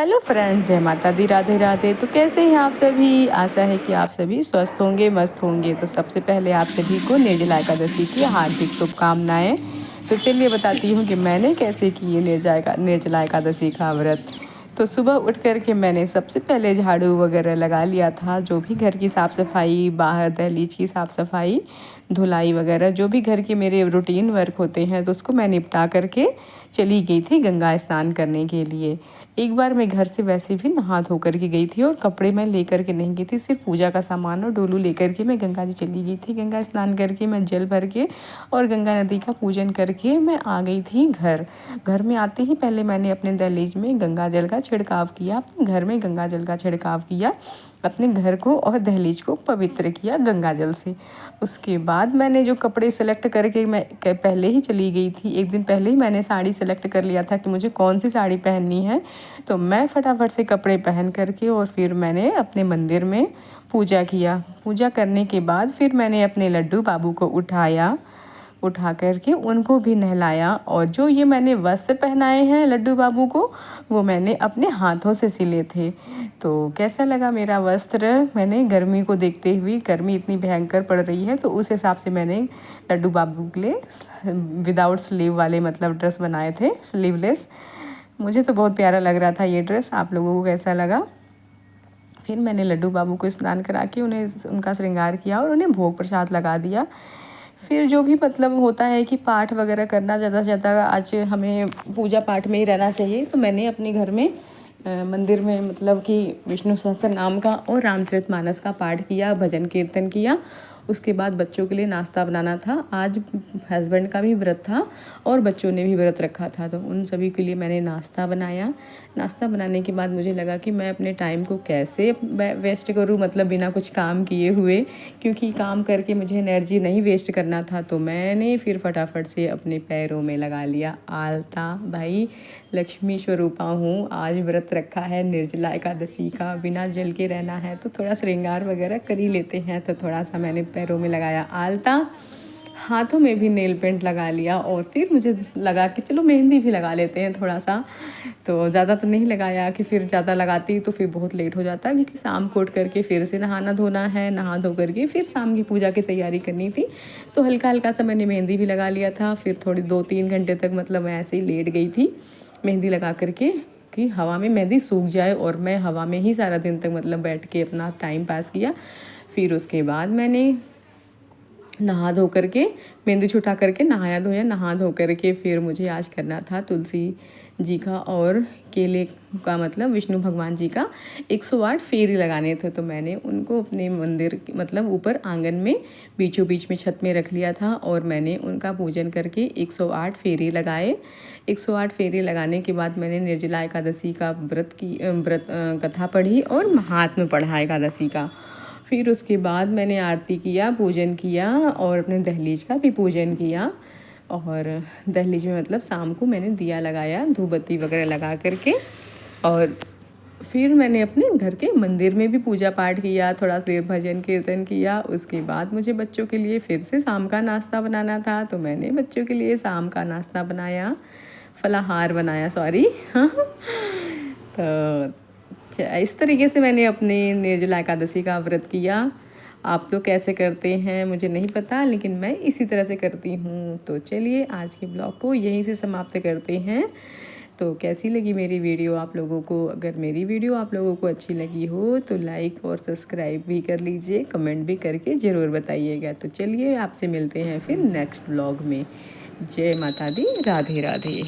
Hello friends, जय माता दी, राधे राधे। तो कैसे हैं आप सभी? आशा है कि आप सभी स्वस्थ होंगे, मस्त होंगे। तो सबसे पहले आप सभी को निर्जला एकादशी की हार्दिक शुभकामनाएं। तो चलिए बताती हूँ कि मैंने कैसे की ये निर्जला एकादशी का व्रत। तो सुबह उठ कर के मैंने सबसे पहले झाड़ू वगैरह लगा लिया था, जो भी घर की साफ़ सफाई, बाहर दहलीज की साफ़ सफाई, धुलाई वगैरह, जो भी घर के मेरे रूटीन वर्क होते हैं, तो उसको मैं निपटा करके चली गई थी गंगा स्नान करने के लिए। एक बार मैं घर से वैसे भी नहा धो कर के गई थी और कपड़े मैं लेकर के नहीं गई थी, सिर्फ पूजा का सामान और डोलू लेकर के मैं गंगा जी चली गई थी। गंगा स्नान करके मैं जल भर के और गंगा नदी का पूजन करके मैं आ गई थी घर। घर में आते ही पहले मैंने अपने दहलीज में गंगा जल का छिड़काव किया, अपने घर में गंगा जल का छिड़काव किया, अपने घर को और दहलीज को पवित्र किया गंगा जल से। उसके बाद मैंने जो कपड़े सेलेक्ट करके मैं पहले ही चली गई थी, एक दिन पहले ही मैंने साड़ी सेलेक्ट कर लिया था कि मुझे कौन सी साड़ी पहननी है। तो मैं फटाफट से कपड़े पहन करके और फिर मैंने अपने मंदिर में पूजा किया। पूजा करने के बाद फिर मैंने अपने लड्डू बाबू को उठा करके उनको भी नहलाया, और जो ये मैंने वस्त्र पहनाए हैं लड्डू बाबू को, वो मैंने अपने हाथों से सिले थे। तो कैसा लगा मेरा वस्त्र? मैंने गर्मी को देखते हुए, गर्मी इतनी भयंकर पड़ रही है, तो उस हिसाब से मैंने लड्डू बाबू के लिए विदाउट स्लीव वाले मतलब ड्रेस बनाए थे, स्लीवलेस। मुझे तो बहुत प्यारा लग रहा था ये ड्रेस। आप लोगों को कैसा लगा? फिर मैंने लड्डू बाबू को स्नान करा के उन्हें उनका श्रृंगार किया और उन्हें भोग प्रसाद लगा दिया। फिर जो भी मतलब होता है कि पाठ वगैरह करना, ज़्यादा से ज़्यादा आज हमें पूजा पाठ में ही रहना चाहिए। तो मैंने अपने घर में मंदिर में मतलब कि विष्णु सहस्त्र नाम का और रामचरितमानस का पाठ किया, भजन कीर्तन किया। उसके बाद बच्चों के लिए नाश्ता बनाना था। आज हस्बैंड का भी व्रत था और बच्चों ने भी व्रत रखा था, तो उन सभी के लिए मैंने नाश्ता बनाया। नाश्ता बनाने के बाद मुझे लगा कि मैं अपने टाइम को कैसे वेस्ट करूं, मतलब बिना कुछ काम किए हुए, क्योंकि काम करके मुझे एनर्जी नहीं वेस्ट करना था। तो मैंने फिर फटाफट से अपने पैरों में लगा लिया आलता। भाई, लक्ष्मी स्वरूपा हूँ, आज व्रत रखा है निर्जला एकादशी का, बिना जल के रहना है तो थोड़ा श्रृंगार वगैरह कर ही लेते हैं। तो थोड़ा सा मैंने पैरों में लगाया आलता, हाथों में भी नेल पेंट लगा लिया, और फिर मुझे लगा कि चलो मेहंदी भी लगा लेते हैं थोड़ा सा। तो ज़्यादा तो नहीं लगाया कि फिर ज़्यादा लगाती तो फिर बहुत लेट हो जाता, क्योंकि शाम को उठ करके फिर से नहाना धोना है, नहा धो करके फिर शाम की पूजा की तैयारी करनी थी। तो हल्का हल्का सा मैंने मेहंदी भी लगा लिया था। फिर थोड़ी 2-3 घंटे तक मतलब मैं ऐसे ही लेट गई थी मेहंदी लगा करके, कि हवा में मेहंदी सूख जाए, और मैं हवा में ही सारा दिन तक मतलब बैठ के अपना टाइम पास किया। फिर उसके बाद मैंने नहा धो करके मेहंदी छुटा करके नहाया धोया, नहा धो करके फिर मुझे आज करना था तुलसी जी का और केले का, मतलब विष्णु भगवान जी का 108 फेरे लगाने थे। तो मैंने उनको अपने मंदिर मतलब ऊपर आंगन में बीचों बीच में छत में रख लिया था, और मैंने उनका पूजन करके 108 फेरे लगाए। 108 फेरे लगाने के बाद मैंने निर्जला एकादशी का व्रत कथा पढ़ी और हाथ में पढ़ा एकादशी का। फिर उसके बाद मैंने आरती किया, पूजन किया, और अपने दहलीज का भी पूजन किया। और दहलीज में मतलब शाम को मैंने दिया लगाया, धूप बत्ती वगैरह लगा करके। और फिर मैंने अपने घर के मंदिर में भी पूजा पाठ किया, थोड़ा देर भजन कीर्तन किया। उसके बाद मुझे बच्चों के लिए फिर से शाम का नाश्ता बनाना था, तो मैंने बच्चों के लिए शाम का नाश्ता बनाया, फलाहार बनाया, सॉरी। तो इस तरीके से मैंने अपने निर्जला एकादशी का व्रत किया। आप लोग कैसे करते हैं मुझे नहीं पता, लेकिन मैं इसी तरह से करती हूँ। तो चलिए आज के ब्लॉग को यहीं से समाप्त करते हैं। तो कैसी लगी मेरी वीडियो आप लोगों को? अगर मेरी वीडियो आप लोगों को अच्छी लगी हो तो लाइक और सब्सक्राइब भी कर लीजिए, कमेंट भी करके ज़रूर बताइएगा। तो चलिए आपसे मिलते हैं फिर नेक्स्ट ब्लॉग में। जय माता दी, राधे राधे।